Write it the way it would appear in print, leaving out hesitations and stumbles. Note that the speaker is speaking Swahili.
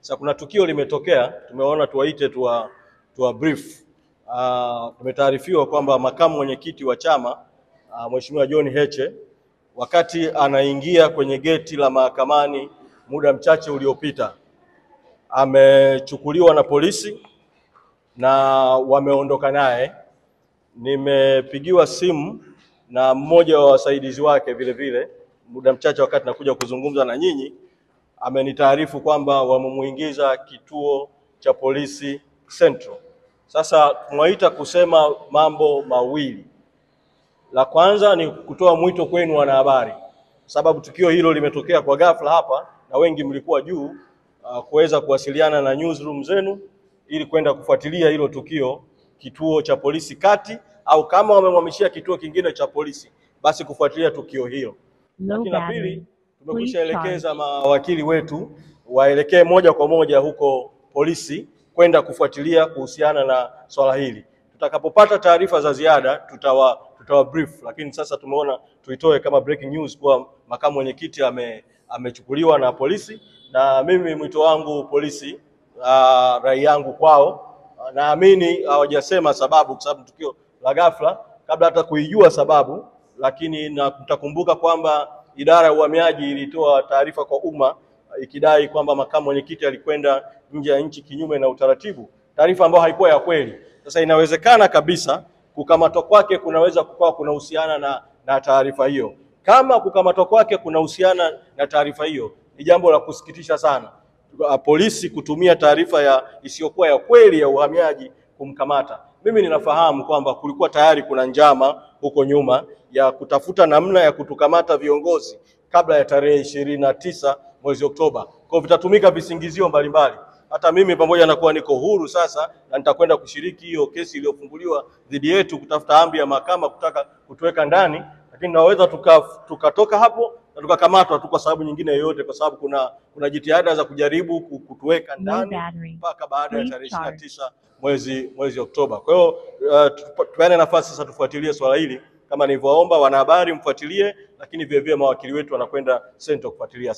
Sasa kuna tukio limetokea, tumeona tuwaite tuwa brief. Tumetaarifiwa kwamba makamu mwenyekiti wa chama Mheshimiwa John Heche wakati anaingia kwenye geti la mahakamani muda mchache uliopita amechukuliwa na polisi na wameondoka naye. Nimepigiwa simu na mmoja wa wasaidizi wake vile vile muda mchache wakati nakuja kuzungumza na nyinyi, amenitaarifu kwamba wamemuingiza kituo cha polisi Central. Sasa tunaita kusema mambo mawili. La kwanza ni kutoa mwito kwenu wanahabari, sababu tukio hilo limetokea kwa ghafla hapa na wengi mlikuwa juu, kuweza kuwasiliana na newsroom zenu ili kwenda kufuatilia hilo tukio kituo cha polisi kati, au kama wamemhamishia kituo kingine cha polisi basi kufuatilia tukio hilo. Lakini la pili, tumekwishaelekeza mawakili wetu waelekee moja kwa moja huko polisi kwenda kufuatilia kuhusiana na swala hili. Tutakapopata taarifa za ziada tutawa brief, lakini sasa tumeona tuitoe kama breaking news kwa makamu mwenyekiti amechukuliwa na polisi. Na mimi mwito wangu polisi, rai yangu kwao, naamini hawajasema sababu kwa sababu tukio la ghafla kabla hata kuijua sababu, lakini mtakumbuka kwamba idara ya uhamiaji ilitoa taarifa kwa umma ikidai kwamba makamu mwenyekiti alikwenda nje ya nchi kinyume na utaratibu, taarifa ambayo haikuwa ya kweli. Sasa inawezekana kabisa kukamatwa kwake kunaweza kukawa kunahusiana na taarifa hiyo. Kama kukamatwa kwake kunahusiana na taarifa hiyo, ni jambo la kusikitisha sana polisi kutumia taarifa isiyokuwa ya kweli ya uhamiaji kumkamata. Mimi ninafahamu kwamba kulikuwa tayari kuna njama huko nyuma ya kutafuta namna ya kutukamata viongozi kabla ya tarehe 29 mwezi Oktoba. Kwa vitatumika visingizio mbalimbali. Hata mimi pamoja na kuwa niko huru sasa na nitakwenda kushiriki hiyo kesi iliyofunguliwa dhidi yetu kutafuta amri ya mahakama kutaka kutuweka ndani, lakini naweza tukatoka hapo na tukakamatwa tu kwa sababu nyingine yoyote, kwa sababu kuna jitihada za kujaribu kutuweka ndani mpaka baada ya tarehe 29 mwezi Oktoba. Kwa hiyo tupeane nafasi sasa tufuatilie swala hili kama nilivyoomba wanahabari mfuatilie, lakini vile vile mawakili wetu wanakwenda Central kufuatilia.